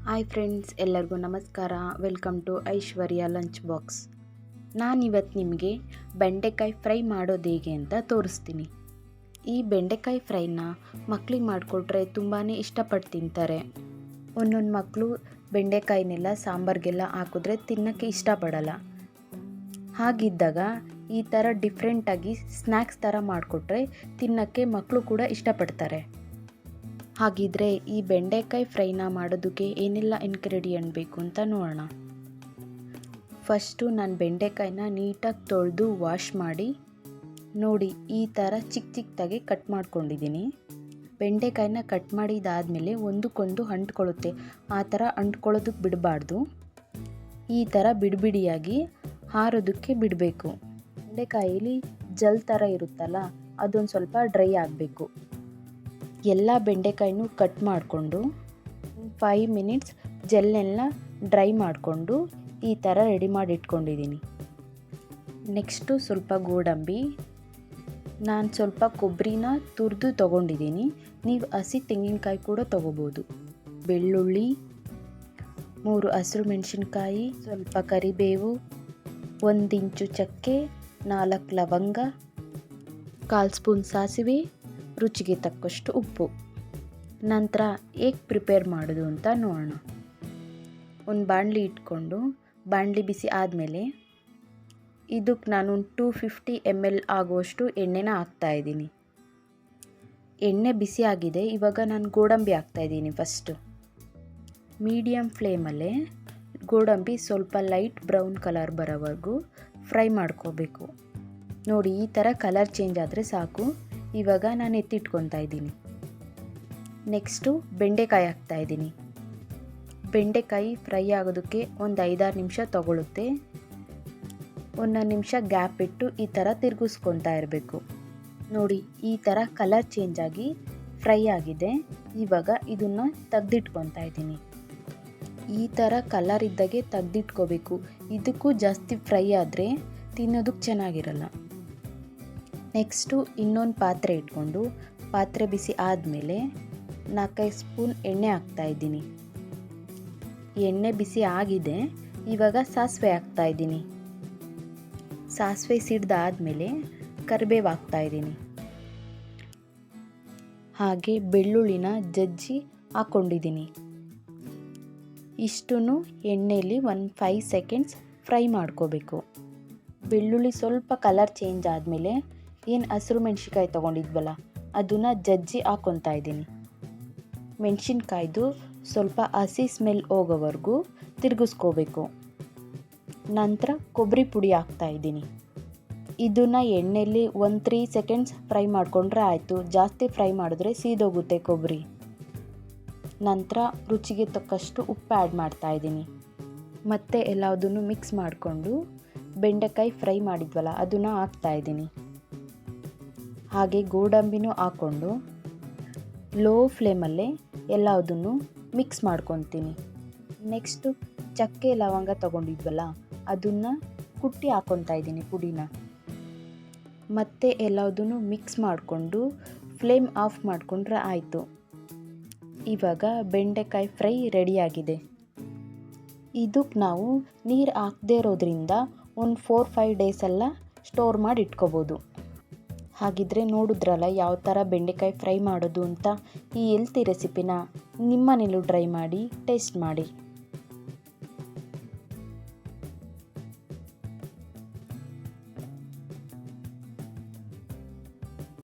Hi friends, ಎಲ್ಲರಿಗೂ ನಮಸ್ಕಾರ. Welcome to Aishwarya lunch box. ನಾನಿವತ್ತು ನಿಮಗೆ ಬೆಂಡೆಕಾಯಿ ಫ್ರೈ ಮಾಡೋದು ಹೇಗೆ ಅಂತ ತೋರಿಸ್ತೀನಿ. ಈ ಬೆಂಡೆಕಾಯಿ ಫ್ರೈನ ಮಕ್ಕಳಿಗೆ ಮಾಡಿಕೊಟ್ರೆ ತುಂಬಾ ಇಷ್ಟಪಟ್ಟು ತಿಂತಾರೆ. ಒಂದೊಂದು ಮಕ್ಕಳು ಬೆಂಡೆಕಾಯಿನೆಲ್ಲ ಸಾಂಬಾರಿಗೆಲ್ಲ ಹಾಕಿದ್ರೆ ತಿನ್ನೋಕ್ಕೆ ಇಷ್ಟಪಡಲ್ಲ. ಹಾಗಿದ್ದಾಗ ಈ ಥರ ಡಿಫ್ರೆಂಟಾಗಿ ಸ್ನ್ಯಾಕ್ಸ್ ಥರ ಮಾಡಿಕೊಟ್ರೆ ತಿನ್ನೋಕ್ಕೆ ಮಕ್ಕಳು ಕೂಡ ಇಷ್ಟಪಡ್ತಾರೆ. ಹಾಗಿದ್ರೆ ಈ ಬೆಂಡೆಕಾಯಿ ಫ್ರೈನ ಮಾಡೋದಕ್ಕೆ ಏನೆಲ್ಲ ಇಂಗ್ರೀಡಿಯೆಂಟ್ ಬೇಕು ಅಂತ ನೋಡೋಣ. ಫಸ್ಟು ನಾನು ಬೆಂಡೆಕಾಯಿನ ನೀಟಾಗಿ ತೊಳೆದು ವಾಶ್ ಮಾಡಿ ನೋಡಿ ಈ ಥರ ಚಿಕ್ಕದಾಗಿ ಕಟ್ ಮಾಡ್ಕೊಂಡಿದ್ದೀನಿ. ಬೆಂಡೆಕಾಯಿನ ಕಟ್ ಮಾಡಿದಾದಮೇಲೆ ಒಂದಕ್ಕೊಂದು ಅಂಟ್ಕೊಳ್ಳುತ್ತೆ, ಆ ಥರ ಅಂಟ್ಕೊಳ್ಳೋದಕ್ಕೆ ಬಿಡಬಾರ್ದು. ಈ ಥರ ಬಿಡಿಯಾಗಿ ಹಾರೋದಕ್ಕೆ ಬಿಡಬೇಕು. ಬೆಂಡೆಕಾಯಲ್ಲಿ ಜಲ್ ಥರ ಇರುತ್ತಲ್ಲ, ಅದೊಂದು ಸ್ವಲ್ಪ ಡ್ರೈ ಆಗಬೇಕು. ಎಲ್ಲ ಬೆಂಡೆಕಾಯಿನೂ ಕಟ್ ಮಾಡಿಕೊಂಡು 5 ಮಿನಿಟ್ಸ್ ಜೆಲ್ನೆಲ್ಲ ಡ್ರೈ ಮಾಡಿಕೊಂಡು ಈ ಥರ ರೆಡಿ ಮಾಡಿ ಇಟ್ಕೊಂಡಿದ್ದೀನಿ. ನೆಕ್ಸ್ಟು ಸ್ವಲ್ಪ ಗೋಡಂಬಿ, ನಾನು ಸ್ವಲ್ಪ ಕೊಬ್ಬರಿನ ತುರಿದು ತೊಗೊಂಡಿದ್ದೀನಿ. ನೀವು ಹಸಿ ತೆಂಗಿನಕಾಯಿ ಕೂಡ ತೊಗೋಬೋದು. ಬೆಳ್ಳುಳ್ಳಿ, 3 ಹಸಿರು ಮೆಣಸಿನ್ಕಾಯಿ, ಸ್ವಲ್ಪ ಕರಿಬೇವು, 1 ಇಂಚು ಚಕ್ಕೆ, 4 ಲವಂಗ, 1/4 ಸ್ಪೂನ್ ಸಾಸಿವೆ, ರುಚಿಗೆ ತಕ್ಕಷ್ಟು ಉಪ್ಪು. ನಂತರ ಹೇಗೆ ಪ್ರಿಪೇರ್ ಮಾಡೋದು ಅಂತ ನೋಡೋಣ. ಒಂದು ಬಾಣಲಿ ಇಟ್ಕೊಂಡು ಬಾಣಲಿ ಬಿಸಿ ಆದಮೇಲೆ ಇದಕ್ಕೆ ನಾನು 250 ml ಆಗುವಷ್ಟು ಎಣ್ಣೆನ ಹಾಕ್ತಾಯಿದ್ದೀನಿ. ಎಣ್ಣೆ ಬಿಸಿ ಆಗಿದೆ. ಇವಾಗ ನಾನು ಗೋಡಂಬಿ ಹಾಕ್ತಾಯಿದ್ದೀನಿ. ಫಸ್ಟು ಮೀಡಿಯಮ್ ಫ್ಲೇಮಲ್ಲೇ ಗೋಡಂಬಿ ಸ್ವಲ್ಪ ಲೈಟ್ ಬ್ರೌನ್ ಕಲರ್ ಬರೋವರೆಗೂ ಫ್ರೈ ಮಾಡ್ಕೋಬೇಕು. ನೋಡಿ ಈ ಥರ ಕಲರ್ ಚೇಂಜ್ ಆದರೆ ಸಾಕು. ಇವಾಗ ನಾನು ಎತ್ತಿಟ್ಕೊತಾ ಇದ್ದೀನಿ. ನೆಕ್ಸ್ಟು ಬೆಂಡೆಕಾಯಿ ಹಾಕ್ತಾಯಿದ್ದೀನಿ. ಬೆಂಡೆಕಾಯಿ ಫ್ರೈ ಆಗೋದಕ್ಕೆ ಒಂದು 5-6 ನಿಮಿಷ ತಗೊಳುತ್ತೆ. 1 ನಿಮಿಷ ಗ್ಯಾಪ್ ಇಟ್ಟು ಈ ಥರ ತಿರುಗಿಸ್ಕೊತಾ ಇರಬೇಕು. ನೋಡಿ ಈ ಥರ ಕಲರ್ ಚೇಂಜ್ ಆಗಿ ಫ್ರೈ ಆಗಿದೆ. ಇವಾಗ ಇದನ್ನು ತೆಗೆದಿಟ್ಕೊತಾ ಇದ್ದೀನಿ. ಈ ಥರ ಕಲರ್ ಇದ್ದಾಗೆ ತೆಗೆದಿಟ್ಕೋಬೇಕು. ಇದಕ್ಕೂ ಜಾಸ್ತಿ ಫ್ರೈ ಆದರೆ ತಿನ್ನೋದಕ್ಕೆ ಚೆನ್ನಾಗಿರಲ್ಲ. ನೆಕ್ಸ್ಟು ಇನ್ನೊಂದು ಪಾತ್ರೆ ಇಟ್ಕೊಂಡು ಪಾತ್ರೆ ಬಿಸಿ ಆದಮೇಲೆ 4-5 ಸ್ಪೂನ್ ಎಣ್ಣೆ ಹಾಕ್ತಾಯಿದ್ದೀನಿ. ಎಣ್ಣೆ ಬಿಸಿ ಆಗಿದೆ. ಇವಾಗ ಸಾಸಿವೆ ಹಾಕ್ತಾಯಿದ್ದೀನಿ. ಸಾಸಿವೆ ಸಿಡ್ದಾದಮೇಲೆ ಕರಿಬೇವು ಹಾಕ್ತಾಯಿದ್ದೀನಿ. ಹಾಗೆ ಬೆಳ್ಳುಳ್ಳಿನ ಜಜ್ಜಿ ಹಾಕ್ಕೊಂಡಿದ್ದೀನಿ. ಇಷ್ಟನ್ನು ಎಣ್ಣೆಯಲ್ಲಿ 5 ಸೆಕೆಂಡ್ಸ್ ಫ್ರೈ ಮಾಡ್ಕೋಬೇಕು. ಬೆಳ್ಳುಳ್ಳಿ ಸ್ವಲ್ಪ ಕಲರ್ ಚೇಂಜ್ ಆದಮೇಲೆ ಏನು ಹಸಿರು ಮೆಣಸಿನ್ಕಾಯಿ ತೊಗೊಂಡಿದ್ವಲ್ಲ ಅದನ್ನು ಜಜ್ಜಿ ಹಾಕ್ಕೊತಾ ಇದ್ದೀನಿ. ಮೆಣಸಿನ್ಕಾಯ್ದು ಸ್ವಲ್ಪ ಹಸಿ ಸ್ಮೆಲ್ ಹೋಗೋವರೆಗೂ ತಿರುಗಿಸ್ಕೋಬೇಕು. ನಂತರ ಕೊಬ್ಬರಿ ಪುಡಿ ಹಾಕ್ತಾಯಿದ್ದೀನಿ. ಇದನ್ನು ಎಣ್ಣೆಯಲ್ಲಿ 3 ಸೆಕೆಂಡ್ಸ್ ಫ್ರೈ ಮಾಡಿಕೊಂಡ್ರೆ ಆಯಿತು. ಜಾಸ್ತಿ ಫ್ರೈ ಮಾಡಿದ್ರೆ ಸೀದೋಗುತ್ತೆ ಕೊಬ್ಬರಿ. ನಂತರ ರುಚಿಗೆ ತಕ್ಕಷ್ಟು ಉಪ್ಪು ಆ್ಯಡ್ ಮಾಡ್ತಾಯಿದ್ದೀನಿ. ಮತ್ತು ಎಲ್ಲದನ್ನು ಮಿಕ್ಸ್ ಮಾಡಿಕೊಂಡು ಬೆಂಡೆಕಾಯಿ ಫ್ರೈ ಮಾಡಿದ್ವಲ್ಲ ಅದನ್ನು ಹಾಕ್ತಾಯಿದ್ದೀನಿ. ಹಾಗೆ ಗೋಡಂಬಿನೂ ಹಾಕ್ಕೊಂಡು ಲೋ ಫ್ಲೇಮಲ್ಲೇ ಎಲ್ಲದನ್ನು ಮಿಕ್ಸ್ ಮಾಡ್ಕೊತೀನಿ. ನೆಕ್ಸ್ಟು ಚಕ್ಕೆ ಲವಂಗ ತೊಗೊಂಡಿದ್ವಲ್ಲ ಅದನ್ನು ಕುಟ್ಟಿ ಹಾಕ್ಕೊತಾ ಇದ್ದೀನಿ ಪುಡಿನ. ಮತ್ತು ಎಲ್ಲದನ್ನು ಮಿಕ್ಸ್ ಮಾಡಿಕೊಂಡು ಫ್ಲೇಮ್ ಆಫ್ ಮಾಡಿಕೊಂಡ್ರೆ ಆಯಿತು. ಇವಾಗ ಬೆಂಡೆಕಾಯಿ ಫ್ರೈ ರೆಡಿಯಾಗಿದೆ. ಇದಕ್ಕೆ ನಾವು ನೀರು ಹಾಕದೇ ಇರೋದ್ರಿಂದ ಒಂದು 4-5 ಡೇಸೆಲ್ಲ ಸ್ಟೋರ್ ಮಾಡಿ ಇಟ್ಕೋಬೋದು. ಹಾಗಿದ್ರೆ ನೋಡಿದ್ರಲ್ಲ ಯಾವ ಥರ ಬೆಂಡೆಕಾಯಿ ಫ್ರೈ ಮಾಡೋದು ಅಂತ. ಈ ಹೆಲ್ತಿ ರೆಸಿಪಿನ ನಿಮ್ಮನೇಲೂ ಟ್ರೈ ಮಾಡಿ ಟೇಸ್ಟ್ ಮಾಡಿ.